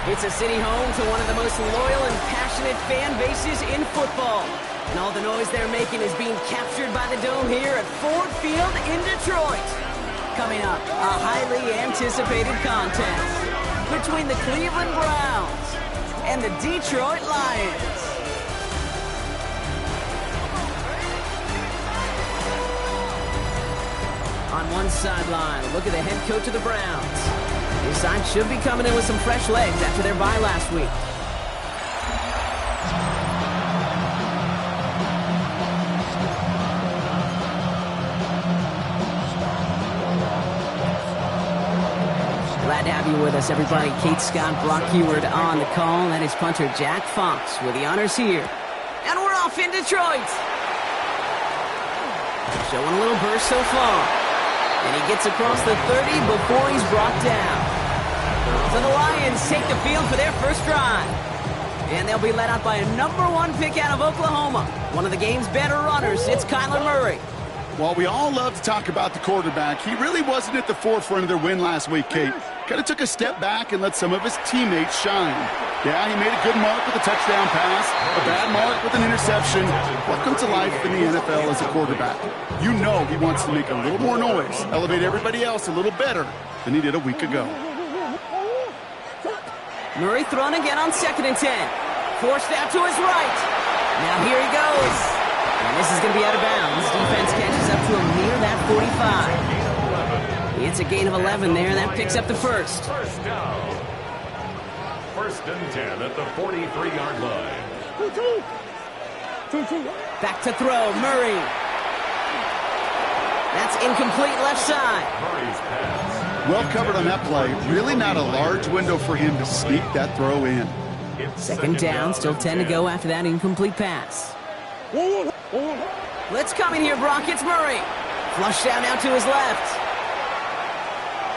It's a city home to one of the most loyal and passionate fan bases in football. And all the noise they're making is being captured by the Dome here at Ford Field in Detroit. Coming up, a highly anticipated contest between the Cleveland Browns and the Detroit Lions. On one sideline, look at the head coach of the Browns. His side should be coming in with some fresh legs after their bye last week. Glad to have you with us, everybody. Kate Scott, Brock Heward on the call. That is punter Jack Fox with the honors here. And we're off in Detroit. Showing a little burst so far. And he gets across the 30 before he's brought down. So the Lions take the field for their first drive. And they'll be led out by a #1 pick out of Oklahoma. One of the game's better runners, it's Kyler Murray. While we all love to talk about the quarterback, he really wasn't at the forefront of their win last week, Kate. Kind of took a step back and let some of his teammates shine. Yeah, he made a good mark with a touchdown pass, a bad mark with an interception. Welcome to life in the NFL as a quarterback. You know he wants to make a little more noise, elevate everybody else a little better than he did a week ago. Murray thrown again on 2nd and 10. Forced out to his right. Now here he goes. And this is going to be out of bounds. Defense catches up to him near that 45. It's a gain of 11 there. That picks up the first. First down. 1st and 10 at the 43-yard line. Back to throw. Murray. That's incomplete left side. Murray's pass. Well covered on that play. Really not a large window for him to sneak that throw in. 2nd down. Still 10 to go after that incomplete pass. Let's come in here, Brock. It's Murray. Flushed down now to his left.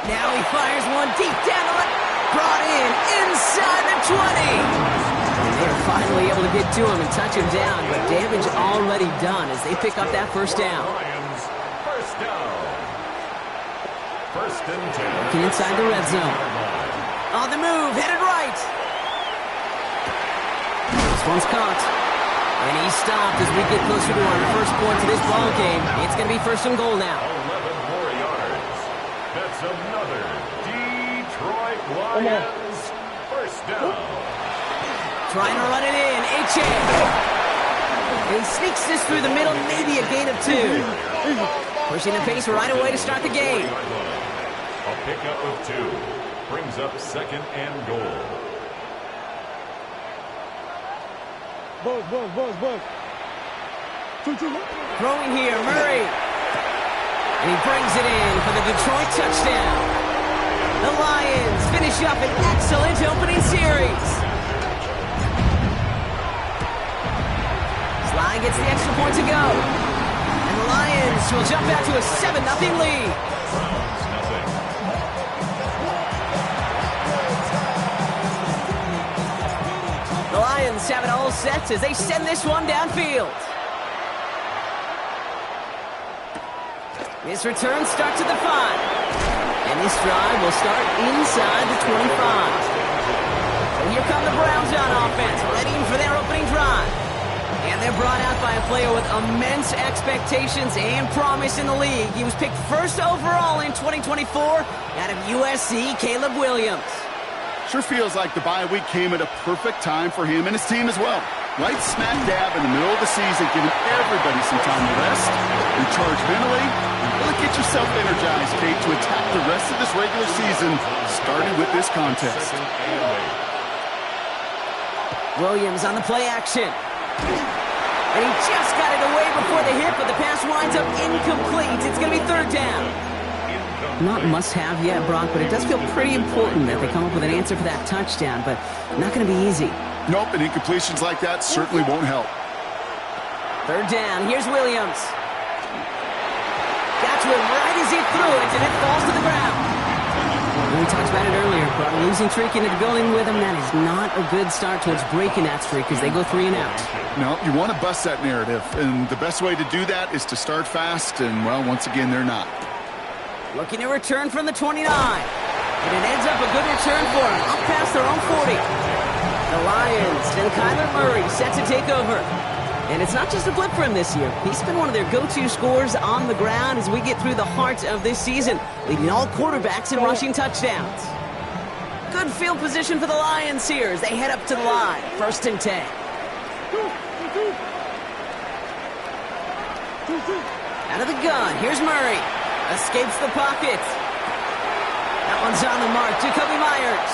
Now he fires one deep down the left. Brought in inside the 20. And they're finally able to get to him and touch him down, but damage already done as they pick up that first down. Lions, first down. 1st and 10. Looking inside the red zone. On the move, headed right. This one's caught. And he's stopped as we get closer to our first point to this ball game. It's going to be 1st and goal now. 11 more yards. That's another Detroit Lions first down. Trying to run it in. H.A. And he sneaks this through the middle, maybe a gain of 2. Pushing the pace right away to start the game. A pickup of 2. Brings up 2nd and goal. Throwing here, Murray. And he brings it in for the Detroit touchdown. The Lions finish up an excellent opening series. Sly gets the extra point to go. And the Lions will jump out to a 7-0 lead. The Lions have it all set as they send this one downfield. This return starts at the 5. And this drive will start inside the 25. And here come the Browns on offense, ready for their opening drive. And they're brought out by a player with immense expectations and promise in the league. He was picked 1st overall in 2024 out of USC, Caleb Williams. Sure feels like the bye week came at a perfect time for him and his team as well. Right smack dab in the middle of the season, giving everybody some time to rest, recharge mentally, and really get yourself energized, Kate, to attack the rest of this regular season, starting with this contest. Williams on the play action. And he just got it away before the hit, but the pass winds up incomplete. It's going to be 3rd down. Not must-have yet, Brock, but it does feel pretty important that they come up with an answer for that touchdown, but not going to be easy. Nope, and incompletions like that certainly won't help. 3rd down. Here's Williams. Got to him right as he threw it, and it falls to the ground. And we talked about it earlier. Brought a losing streak into the building with him. That is not a good start towards breaking that streak as they go 3 and out. No, you want to bust that narrative, and the best way to do that is to start fast, and, well, once again, they're not. Looking to return from the 29. And it ends up a good return for him. Up past the their own 40. The Lions and Kyler Murray set to take over. And it's not just a blip for him this year. He's been one of their go-to scorers on the ground as we get through the heart of this season, leading all quarterbacks in rushing touchdowns. Good field position for the Lions here as they head up to the line. 1st and 10. Out of the gun, here's Murray. Escapes the pocket. That one's on the mark, Jacoby Myers.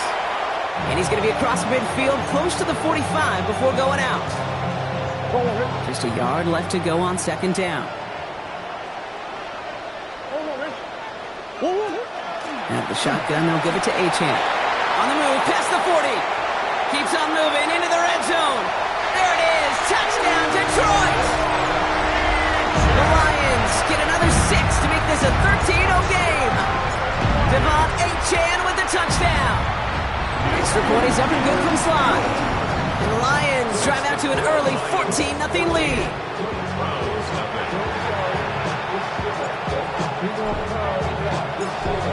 And he's going to be across midfield, close to the 45 before going out. Just a yard left to go on 2nd down. At the shotgun, they'll give it to Achane. On the move, past the 40. Keeps on moving into the red zone. There it is, touchdown Detroit! The Lions get another 6 to make this a 13-0 game. Devon Achane with the touchdown. Extra point is up and good from Slide. And the Lions drive out to an early 14-0 lead.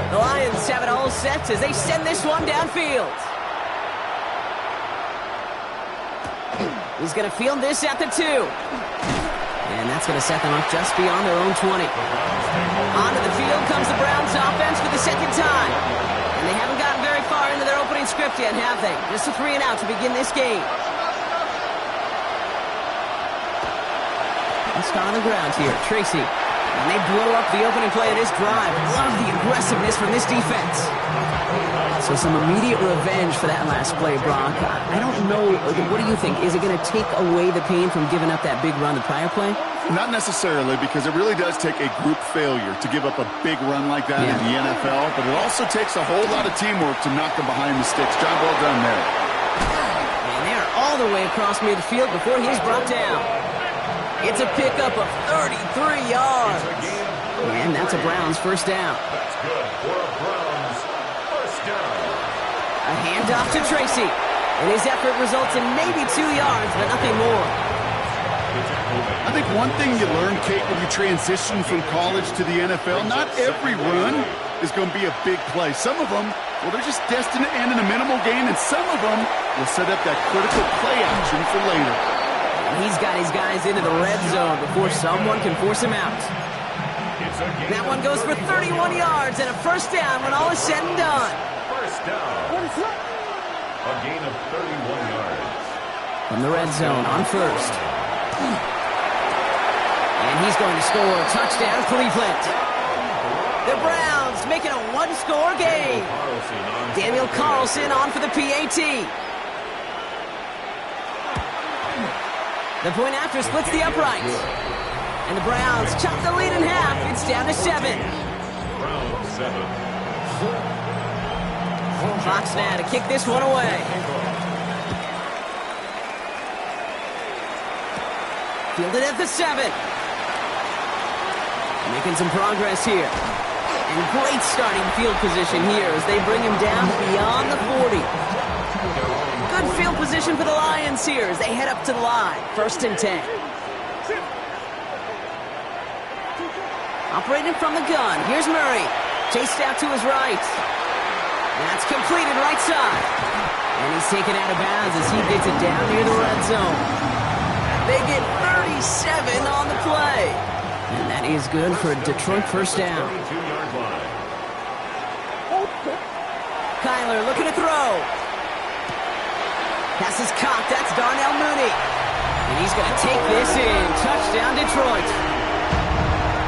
The Lions have it all set as they send this one downfield. He's going to field this at the 2. And that's going to set them up just beyond their own 20. Onto the field comes the Browns offense for the 2nd time. And they haven't gotten very far into their opening script yet, have they? Just a 3 and out to begin this game. Let's start on the ground here. Tracy. And they blow up the opening play of this drive. Love the aggressiveness from this defense. So some immediate revenge for that last play, Brock. I don't know. What do you think? Is it going to take away the pain from giving up that big run the prior play? Not necessarily, because it really does take a group failure to give up a big run like that in the NFL, but it also takes a whole lot of teamwork to knock them behind the sticks. Job well done there. And they're all the way across midfield before he's brought down. It's a pickup of 33 yards. And that's a Browns 1st down. That's good for a Browns 1st down. A handoff to Tracy. And his effort results in maybe 2 yards, but nothing more. I think one thing you learn, Kate, when you transition from college to the NFL, not every run is going to be a big play. Some of them, well, they're just destined to end in a minimal gain, and some of them will set up that critical play action for later. And he's got his guys into the red zone before someone can force him out. That one goes for 31 yards and a 1st down when all is said and done. 1st down. A gain of 31 yards. From the red zone on 1st. And he's going to score a touchdown, Cleveland. The Browns making a 1-score game. Daniel Carlson on for the PAT. The point after splits the uprights. And the Browns chop the lead in half. It's down to 7. Browns 7. Fox now to kick this one away. Fielded at the 7. Making some progress here. And great starting field position here as they bring him down beyond the 40. Good field position for the Lions here as they head up to the line. 1st and 10. Operating from the gun. Here's Murray. Chased out to his right. That's completed right side. And he's taken out of bounds as he gets it down near the red zone. They get 37 on the play. And that is good for a Detroit 1st down. Kyler looking to throw. Pass is caught. That's Darnell Mooney. And he's going to take this in. Touchdown, Detroit.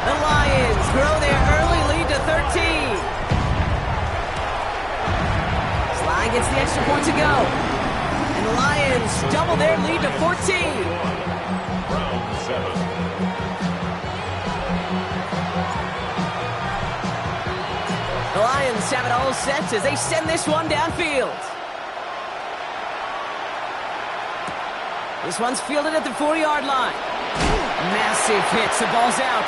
The Lions grow their early lead to 13. Sly gets the extra point to go. And the Lions double their lead to 14. Browns 7. The Lions have it all set as they send this one downfield. This one's fielded at the 4-yard line. Massive hits. The ball's out.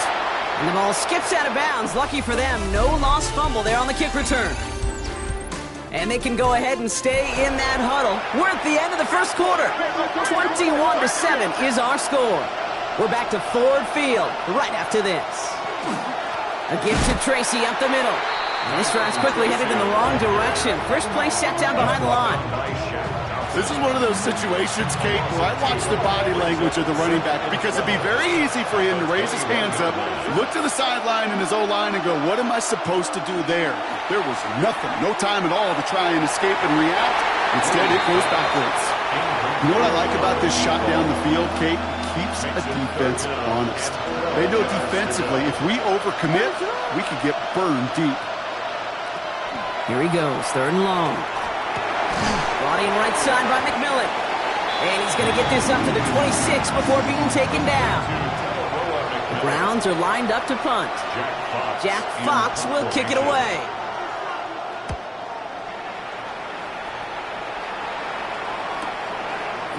And the ball skips out of bounds. Lucky for them, no lost fumble there on the kick return. And they can go ahead and stay in that huddle. We're at the end of the 1st quarter. 21-7 is our score. We're back to Ford Field right after this. A give to Tracy up the middle. And this drive's quickly headed in the wrong direction. First play set down behind the line. This is one of those situations, Kate, where I watch the body language of the running back because it'd be very easy for him to raise his hands up, look to the sideline and his O-line and go, what am I supposed to do there? There was nothing, no time at all to try and escape and react. Instead, it goes backwards. You know what I like about this shot down the field, Kate? It keeps a defense honest. They know defensively, if we overcommit, we could get burned deep. Here he goes, 3rd and long. Brought in right side by McMillan. And he's going to get this up to the 26 before being taken down. The Browns are lined up to punt. Jack Fox will kick it away.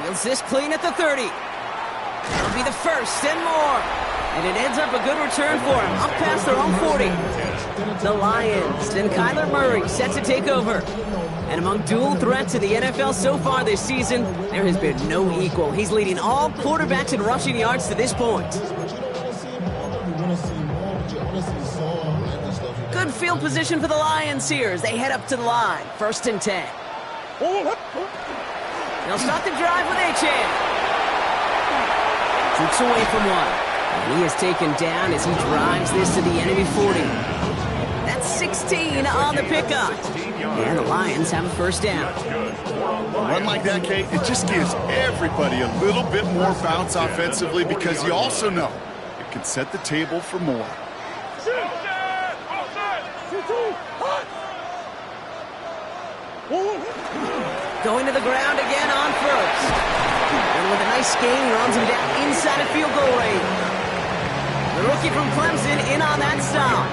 Fields this clean at the 30. That'll be the first and more. And it ends up a good return for him, up past their own 40. The Lions and Kyler Murray set to take over. And among dual threats in the NFL so far this season, there has been no equal. He's leading all quarterbacks in rushing yards to this point. Good field position for the Lions here as they head up to the line. 1st and 10. They'll start the drive with Achane. Shoots away from one. And he is taken down as he drives this to the enemy 40. That's 16 on the pickup. And the Lions have a 1st down. A run like that, Kate, it just gives everybody a little bit more bounce offensively because you also know it can set the table for more. Going to the ground again on 1st. And with a nice gain, he runs him down inside a field goal range. The rookie from Clemson in on that stop.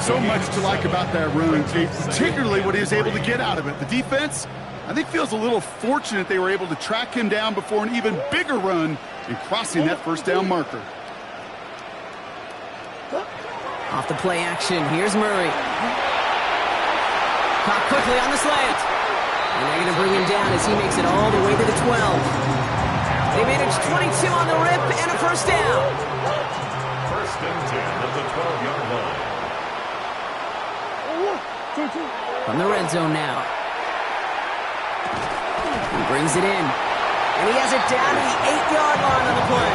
So much to like about that run, Kate, particularly what he was able to get out of it. The defense, I think, feels a little fortunate they were able to track him down before an even bigger run in crossing that 1st down marker. Off the play action, here's Murray. Caught quickly on the slant. And they're going to bring him down as he makes it all the way to the 12. They managed 22 on the rip and a 1st down. 1st and 10 at the 12-yard line. From the red zone now. He brings it in. And he has it down to the 8-yard line on the play.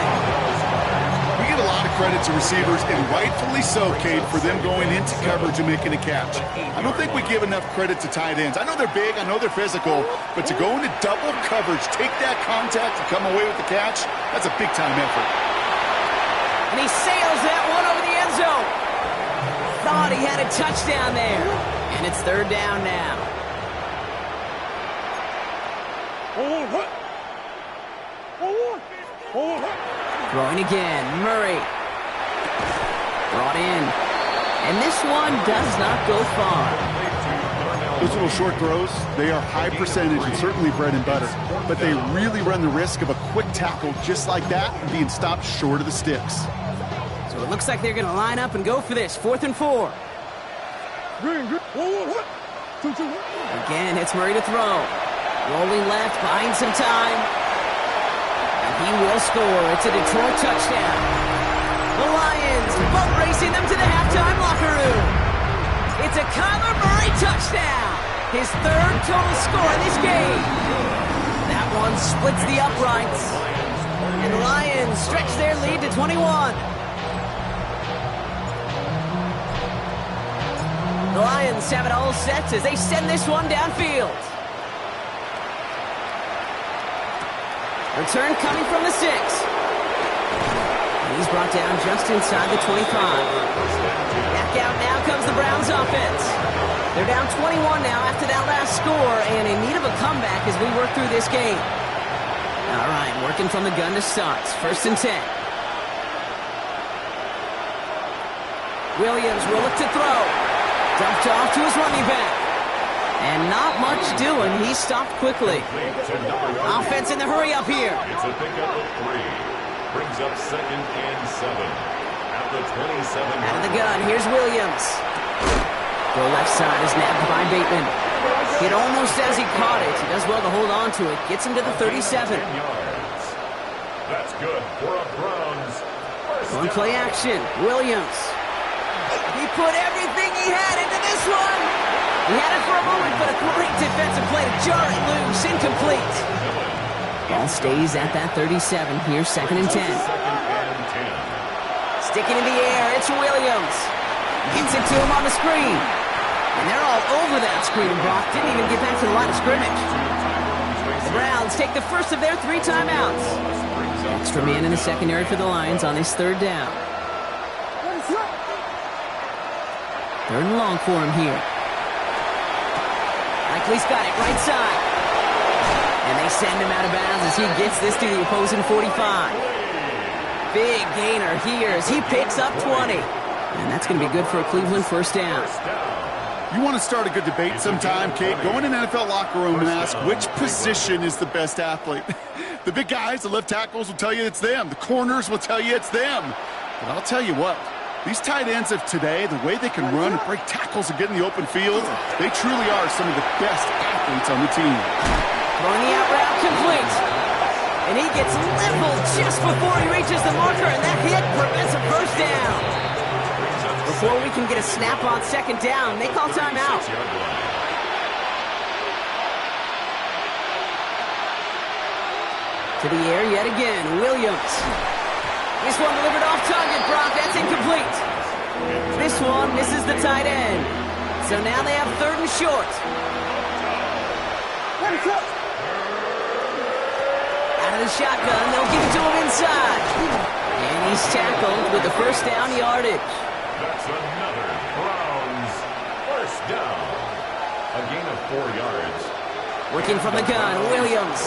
We give a lot of credit to receivers, and rightfully so, Kate, for them going into coverage and making a catch. I don't think we give enough credit to tight ends. I know they're big, I know they're physical, but to go into double coverage, take that contact, and come away with the catch, that's a big-time effort. And he sails that one over the end zone. Thought he had a touchdown there. And it's 3rd down now. Throwing again, Murray. Brought in. And this one does not go far. Those little short throws, they are high percentage and certainly bread and butter. But they really run the risk of a quick tackle just like that and being stopped short of the sticks. So it looks like they're going to line up and go for this. 4th and 4. Again, it's Murray to throw. Rolling left, buying some time. And he will score. It's a Detroit touchdown. The Lions boat racing them to the halftime locker room. It's a Kyler Murray touchdown. His 3rd total score in this game. That one splits the uprights. And the Lions stretch their lead to 21. The Lions have it all set as they send this one downfield. Return coming from the 6. And he's brought down just inside the 25. Back out now comes the Browns offense. They're down 21 now after that last score and in need of a comeback as we work through this game. All right, working from the gun to start. 1st and 10. Williams will look to throw. Dumped off to his running back. And not much doing. He stopped quickly. Offense in the hurry up here. It's a pickup of 3. Brings up 2nd and 7. At the 27. Out of the gun. Here's Williams. The left side is nabbed by Bateman. Hit almost as he caught it. He does well to hold on to it. Gets him to the 37. That's good for a Browns. On play action. Williams. He put everything he had into this one. He had it for a moment, but a great defensive play to jar it loose. Incomplete. Ball stays at that 37 here, 2nd and 10. Sticking in the air, it's Williams. Gets it to him on the screen. And they're all over that screen, Brock. Didn't even get back to the line of scrimmage. The Browns take the first of their 3 timeouts. Extra man in the secondary for the Lions on this 3rd down. 3rd and long for him here. Likely's got it right side. And they send him out of bounds as he gets this to the opposing 45. Big gainer here as he picks up 20. And that's going to be good for a Cleveland 1st down. You want to start a good debate sometime, Kate? Go in an NFL locker room and ask which position is the best athlete. The big guys, the left tackles will tell you it's them. The corners will tell you it's them. But I'll tell you what, these tight ends of today, the way they can run and break tackles and get in the open field, they truly are some of the best athletes on the team. Throwing the out route complete. And he gets leveled just before he reaches the marker, and that hit prevents a 1st down. Before we can get a snap on 2nd down, they call timeout. To the air yet again, Williams. This one delivered off target, Brock. That's incomplete. This one misses the tight end. So now they have 3rd and short. Out of the shotgun, they'll give it to him inside. And he's tackled with the 1st down yardage. That's another Browns 1st down. A gain of 4 yards. Working from the gun, Williams.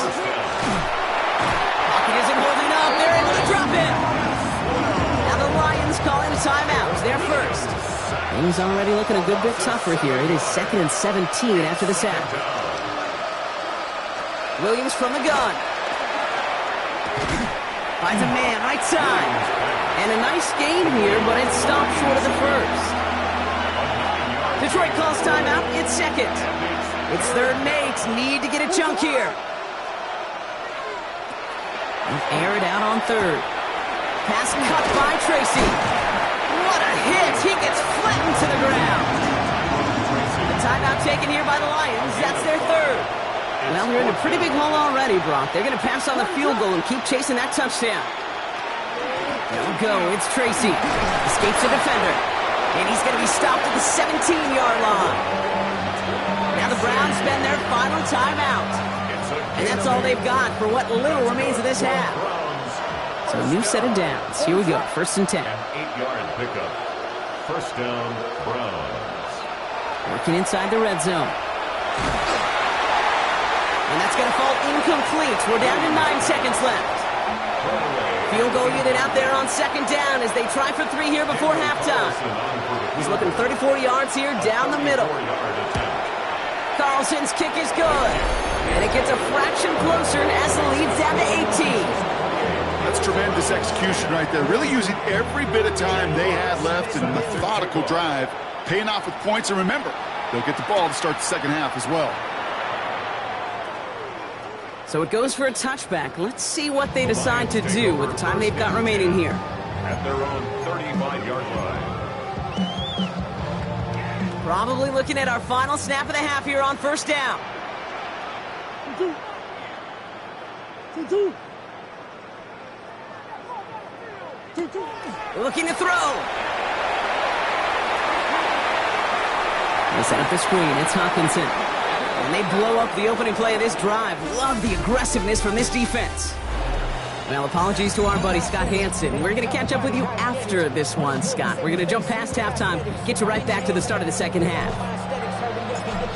Pocket isn't holding up. They're able to drop him. Now the Lions calling a timeout. They're first. Things already looking a good bit tougher here. It is 2nd and 17 after the sack. Williams from the gun. Finds a man right side. And a nice gain here, but it stopped short of the 1st. Detroit calls timeout. It's 2nd. It's 3rd and 8. Need to get a chunk here. Air it out on 3rd. Pass cut by Tracy. What a hit. He gets flattened to the ground. The timeout taken here by the Lions. That's their 3rd. Well, they're in a pretty big hole already, Brock. They're going to pass on the field goal and keep chasing that touchdown. They'll go. It's Tracy. Escapes the defender. And he's going to be stopped at the 17-yard line. Now the Browns spend their final timeout. And that's all they've got for what little remains of this half. So a new set of downs. Here we go. 1st and 10. An 8-yard pickup. 1st down, Browns. Working inside the red zone. And that's going to fall incomplete. We're down to 9 seconds left. Field goal unit out there on 2nd down as they try for 3 here before halftime. He's looking 34 yards here down the middle. Carlson's kick is good. And it gets a fraction closer as the lead's down to 18. That's tremendous execution right there. Really using every bit of time they had left in a methodical drive, paying off with points. And remember, they'll get the ball to start the 2nd half as well. So it goes for a touchback. Let's see what they decide to do with the time they've got remaining here. At their own 35-yard line. Probably looking at our final snap of the half here on 1st down. Looking to throw. They set up the screen. It's Hawkinson. And they blow up the opening play of this drive. Love the aggressiveness from this defense. Well, apologies to our buddy Scott Hansen. We're going to catch up with you after this one, Scott. We're going to jump past halftime, get you right back to the start of the 2nd half.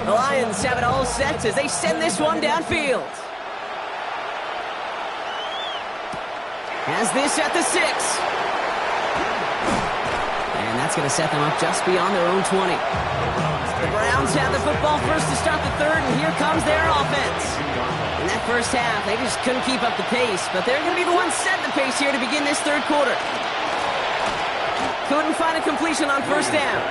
The Lions have it all set as they send this one downfield. Has this at the 6. And that's going to set them up just beyond their own 20. The Browns have the football first to start the 3rd, and here comes their offense. In that 1st half, they just couldn't keep up the pace, but they're going to be the ones setting the pace here to begin this 3rd quarter. Couldn't find a completion on 1st down.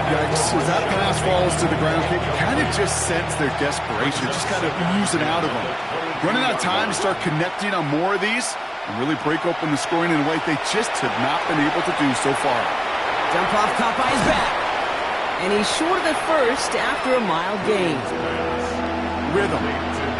Yikes, as that pass falls to the ground, you kind of just sense their desperation, just kind of oozing out of them. Running out of time to start connecting on more of these and really break open the scoring in a way they just have not been able to do so far. Jump off caught by his back. And he's short of the first after a mild gain. Rhythm.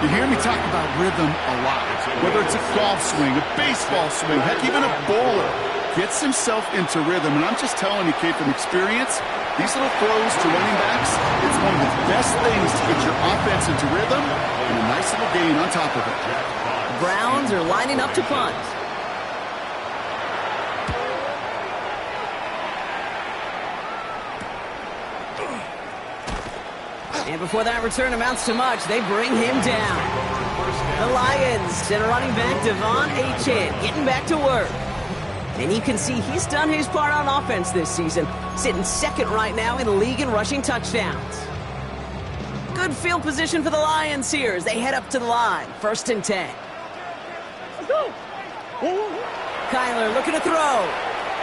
You hear me talk about rhythm a lot. Whether it's a golf swing, a baseball swing, heck, even a bowler gets himself into rhythm. And I'm just telling you, kid, from experience, these little throws to running backs, it's one of the best things to get your offense into rhythm and a nice little gain on top of it. Browns are lining up to punt. And before that return amounts to much, they bring him down. The Lions send a running back, Devon Achane, getting back to work. And you can see he's done his part on offense this season, sitting second right now in the league in rushing touchdowns. Good field position for the Lions here as they head up to the line. 1st and 10. Kyler looking to throw.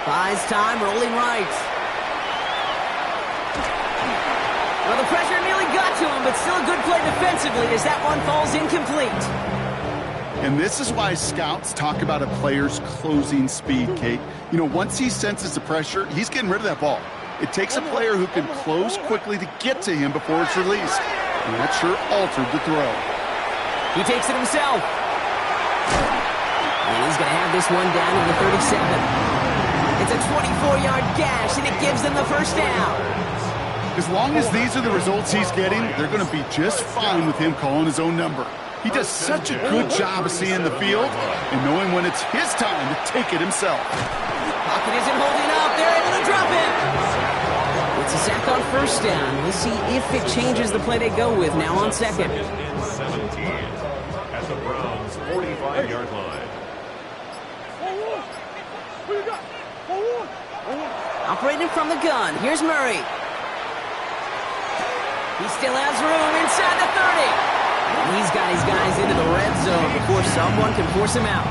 Buys time, rolling right. Well, the pressure nearly got to him, but still a good play defensively as that one falls incomplete. And this is why scouts talk about a player's closing speed, Kate. You know, once he senses the pressure, he's getting rid of that ball. It takes a player who can close quickly to get to him before it's released. And that sure altered the throw. He takes it himself. And he's going to have this one down in the 37. It's a 24-yard gash, and it gives them the first down. As long as these are the results he's getting, they're going to be just fine with him calling his own number. He does such a good job of seeing the field and knowing when it's his time to take it himself. Pocket isn't holding up. They're able to drop him. It's a sack on 1st down. We'll see if it changes the play they go with now on 2nd. 17 at the Browns' 45-yard line. Operating from the gun. Here's Murray. He still has room inside the 30. And he's got his guys into the red zone before someone can force him out.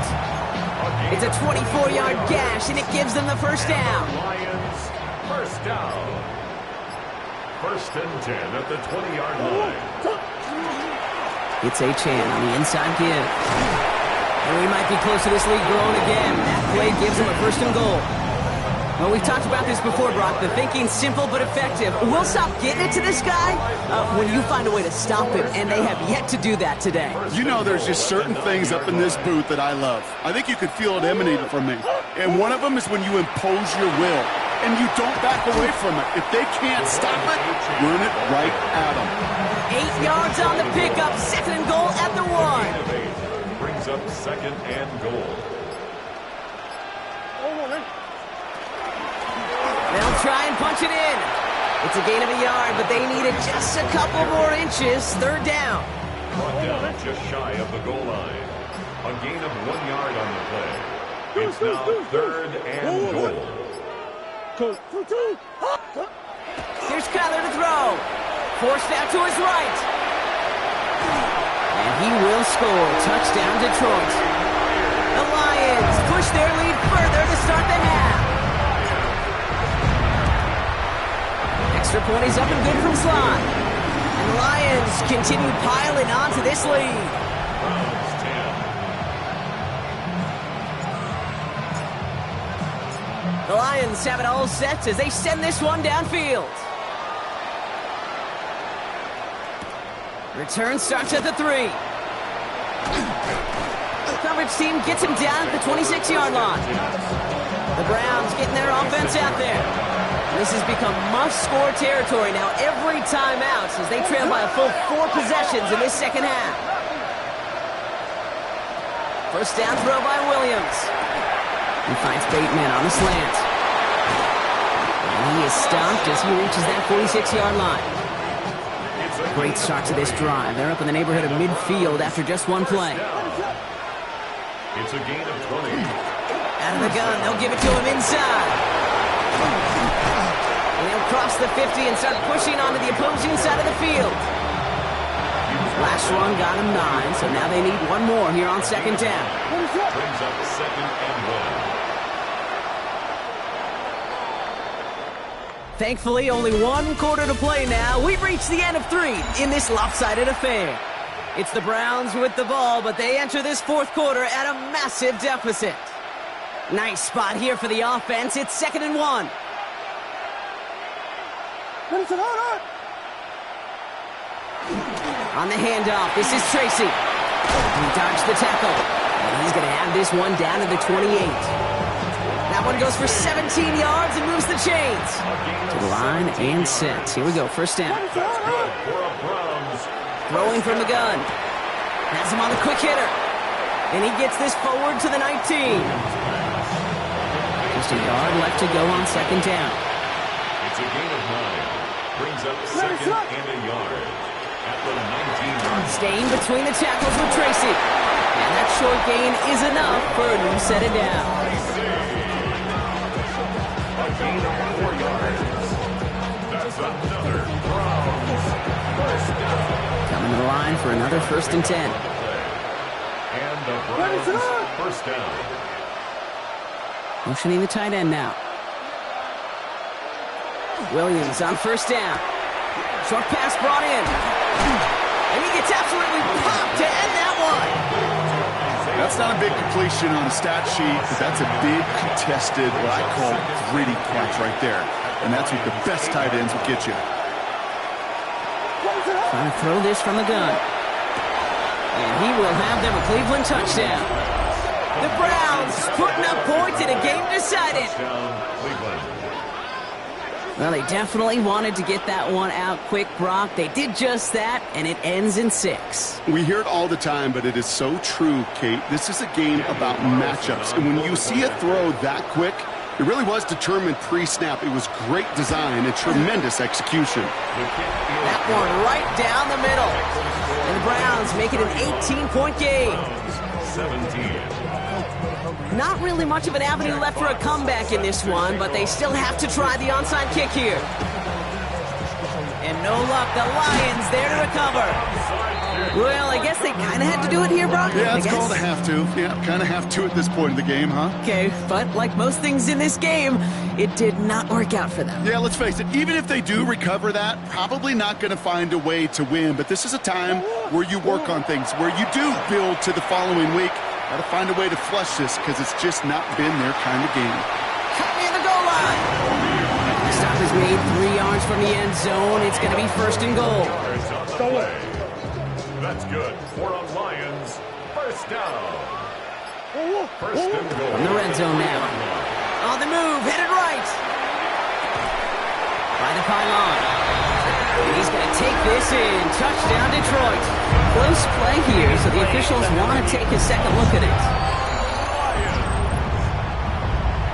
It's a 24-yard gash, and it gives them the first down. Lions, first down. 1st and 10 at the 20-yard line. It's Achane on the inside give. And we might be close to this lead growing again. That play gives them a 1st and goal. Well, we've talked about this before, Brock. The thinking's simple but effective. We'll stop getting it to this guy when you find a way to stop him, and they have yet to do that today. You know, there's just certain things up in this booth that I love. I think you could feel it emanating from me. And one of them is when you impose your will, and you don't back away from it. If they can't stop it, run it right at them. 8 yards on the pickup, 2nd and goal at the 1. Brings up 2nd and goal. They'll try and punch it in. It's a gain of a yard, but they needed just a couple more inches. 3rd down. Brought down just shy of the goal line. A gain of 1 yard on the play. It's now 3rd and goal. Here's Kyler to throw. Forced out to his right. And he will score. Touchdown, Detroit. The Lions push their lead further to start the half. Extra point is up and good from Sly. And the Lions continue piling on to this lead. Browns 10. The Lions have it all set as they send this one downfield. Return starts at the 3. The coverage team gets him down at the 26-yard line. The Browns getting their offense out there. This has become must-score territory now every time out as they trail by a full 4 possessions in this 2nd half. 1st down throw by Williams. He finds Bateman on the slant. And he is stopped as he reaches that 46-yard line. Great start to this drive. They're up in the neighborhood of midfield after just one play. It's a gain of 20. Out of the gun, they'll give it to him inside. And they'll cross the 50 and start pushing onto the opposing side of the field. Last one got him 9, so now they need one more here on 2nd down. Brings up 2nd and 1. Thankfully, only 1 quarter to play now. We've reached the end of 3 in this lopsided affair. It's the Browns with the ball, but they enter this 4th quarter at a massive deficit. Nice spot here for the offense. It's 2nd and 1. On the handoff, this is Tracy. He dodged the tackle. And he's going to have this one down to the 28. That one goes for 17 yards and moves the chains. To the line and set. Here we go, first down. Throwing from the gun. Has him on the quick hitter. And he gets this forward to the 19. Just a yard left to go on second down. It's a gain of 9. Brings up second and a yard at the 19. Staying between the tackles with Tracy. And that short gain is enough for a new set of down. A gain of 4 yards. That's another Browns first down. Coming to the line for another 1st and 10. And the Browns first down. Motioning the tight end now. Williams on first down. Short pass brought in. And he gets absolutely popped to end that one. That's not a big completion on a stat sheet, but that's a big contested, what I call gritty catch right there. And that's what the best tight ends will get you. Trying to throw this from the gun. And he will have them a Cleveland touchdown. The Browns putting up points in a game decided. Well, they definitely wanted to get that one out quick, Brock. They did just that, and it ends in 6. We hear it all the time, but it is so true, Kate. This is a game about matchups. And when you see a throw that quick, it really was determined pre-snap. It was great design and tremendous execution. That one right down the middle. And the Browns make it an 18-point game. 17. Not really much of an avenue left for a comeback in this one, but they still have to try the onside kick here. And no luck, the Lions there to recover. Well, I guess they kind of had to do it here, Brock. Yeah, it's called a have to. Yeah, kind of have to at this point in the game, huh? Okay, but like most things in this game, it did not work out for them. Yeah, let's face it, even if they do recover that, probably not going to find a way to win. But this is a time where you work on things, where you do build to the following week. Got to find a way to flush this because it's just not been their kind of game. Cut in the goal line. The stop is made 3 yards from the end zone. It's going to be 1st and goal. That's good for a Lions first down. First and goal. From the red zone now. On the move, headed right. By the pylon. He's going to take this in. Touchdown, Detroit. Close play here, so the officials want to take a second look at it.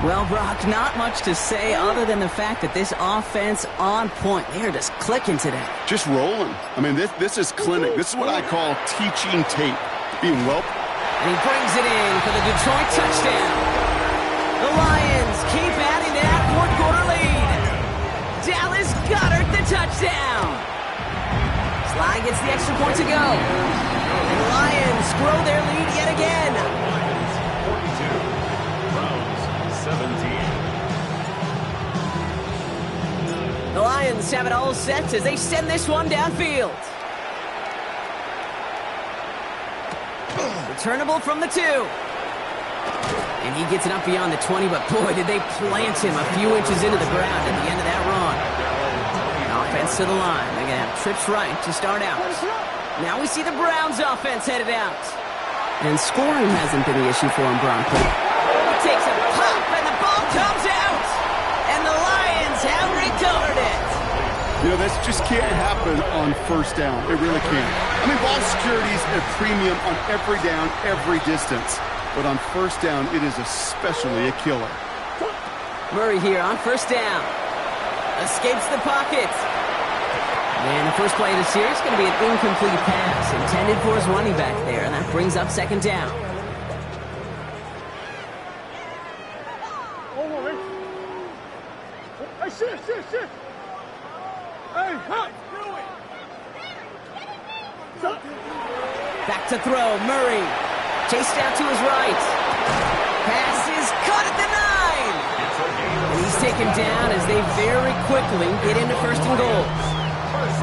Well, Brock, not much to say other than the fact that this offense on point. They're just clicking today. Just rolling. I mean, this is clinic. This is what I call teaching tape. Being well. And he brings it in for the Detroit touchdown. The Lions keep adding to that 4th quarter lead. Dallas Goedert the touchdown. Sly gets the extra point to go. And the Lions grow their lead yet again. 42. Browns 17. The Lions have it all set as they send this one downfield. Returnable from the 2. And he gets it up beyond the 20, but boy, did they plant him a few inches into the ground at the end of that run. Offense to the line. They're going to have trips right to start out. Now we see the Browns offense headed out. And scoring hasn't been the issue for him, Bronco. He takes a pop, and the ball comes out. And the Lions have recovered it. You know, this just can't happen on first down. It really can't. I mean, ball security is a premium on every down, every distance. But on first down, it is especially a killer. Murray here on first down. Escapes the pocket. And the first play of the series is going to be an incomplete pass intended for his running back there, and that brings up second down. Back to throw, Murray. Chased out to his right. Pass is caught at the 9. And he's taken down as they very quickly get into 1st and goal.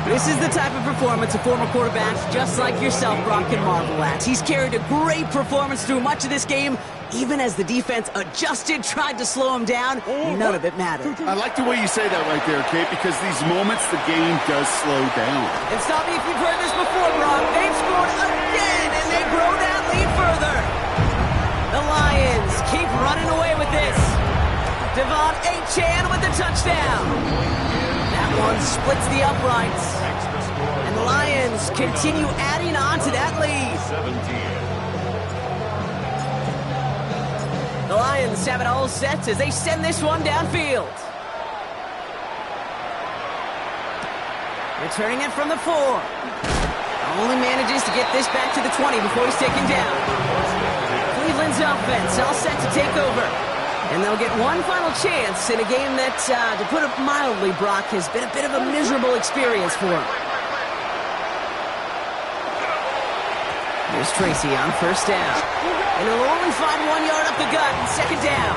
This is the type of performance a former quarterback, just like yourself, Brock, can marvel at. He's carried a great performance through much of this game. Even as the defense adjusted, tried to slow him down, none of it mattered. I like the way you say that right there, Kate, because these moments the game does slow down. And stop me if you've heard this before, Brock. They've scored again, and they grow that lead further. The Lions keep running away with this. Devon Achane with the touchdown. That one splits the uprights. And the Lions continue adding on to that lead. 17. The Lions have it all set as they send this one downfield. Returning it from the 4. Only manages to get this back to the 20 before he's taken down. Cleveland's offense all set to take over. And they'll get one final chance in a game that, to put it mildly, Brock, has been a bit of a miserable experience for him. Here's Tracy on first down. And he'll only find 1 yard up the gut and second down.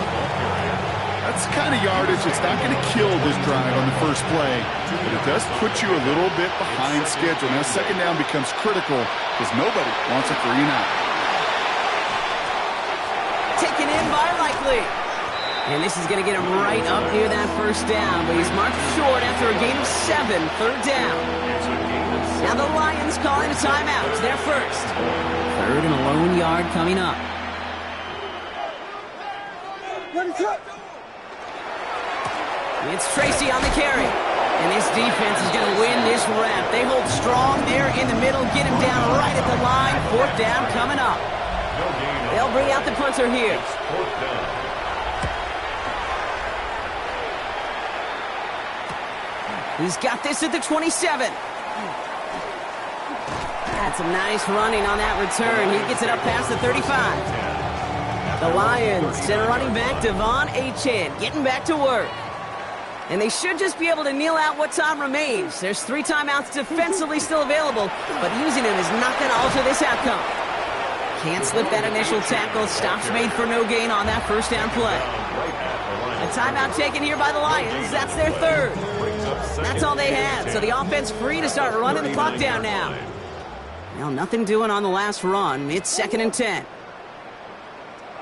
That's the kind of yardage that's not going to kill this drive on the first play, but it does put you a little bit behind schedule. Now, second down becomes critical because nobody wants a 3-and-out. Taken in by Likely. And this is going to get him right up near that first down, but he's marked short after a gain of 7, third down. Now the Lions calling a timeout. Their first. Third and a lone yard coming up. It's Tracy on the carry. And this defense is going to win this rep. They hold strong there in the middle, get him down right at the line. Fourth down coming up. They'll bring out the punter here. He's got this at the 27. That's some nice running on that return. He gets it up past the 35. The Lions send running back Devon Achane getting back to work. And they should just be able to kneel out what time remains. There's 3 timeouts defensively still available, but using them is not going to alter this outcome. Can't slip that initial tackle. Stops made for no gain on that first down play. A timeout taken here by the Lions. That's their third. That's all they had, so the offense free to start running the clock down now. Well, nothing doing on the last run. It's 2nd and 10.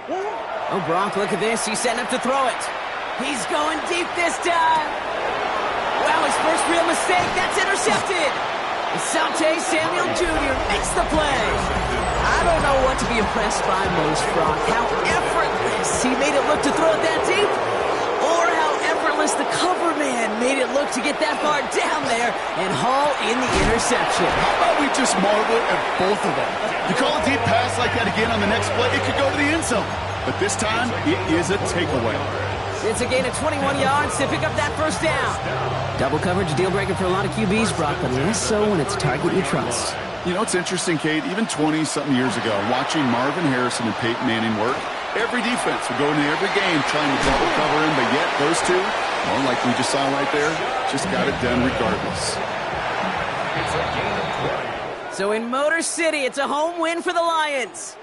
Oh, Brock, look at this. He's setting up to throw it. He's going deep this time. Wow, his first real mistake. That's intercepted. Asante Samuel Jr. makes the play. I don't know what to be impressed by most, Brock. How effortless he made it look to throw it that deep, or how effortless the cover man made it look to get that far down there and haul in the interception. How about we just marvel at both of them? You call a deep pass like that again on the next play, it could go to the end zone. But this time, it is a takeaway. It's a gain of 21 yards to pick up that first down. Double coverage, deal breaker for a lot of QBs, Brock, but less so when it's a target you trust. You know, it's interesting, Kate, even 20-something years ago, watching Marvin Harrison and Peyton Manning work, every defense would go into every game trying to double cover him, but yet those two, well, like we just saw right there, just got it done regardless. It's a gain of 20. So in Motor City, it's a home win for the Lions.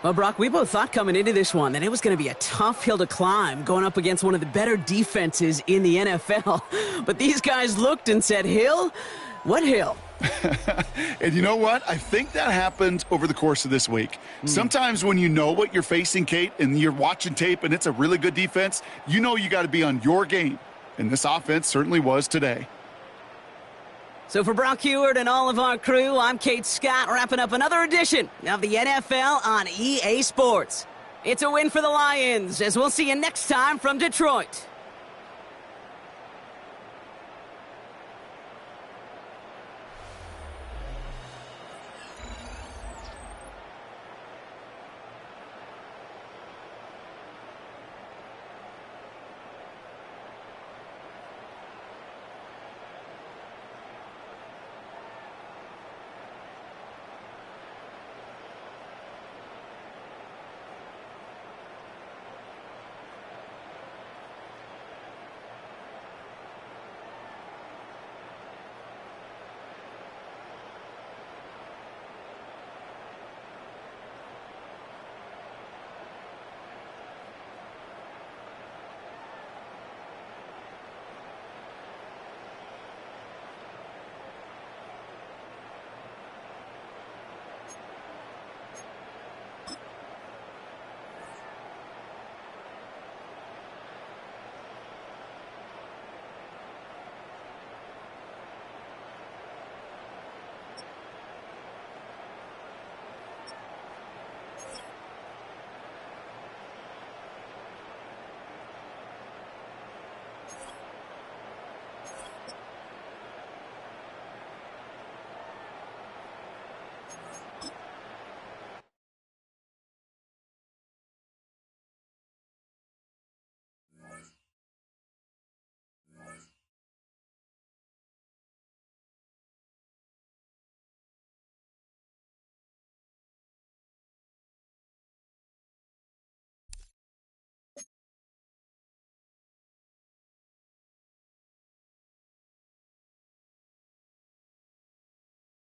Well, Brock, we both thought coming into this one that it was going to be a tough hill to climb going up against one of the better defenses in the NFL. But these guys looked and said, hill? What hill? And you know what? I think that happened over the course of this week. Sometimes when you know what you're facing, Kate, and you're watching tape and it's a really good defense, you know you got to be on your game. And this offense certainly was today. So for Brock Heward and all of our crew, I'm Kate Scott, wrapping up another edition of the NFL on EA Sports. It's a win for the Lions, as we'll see you next time from Detroit.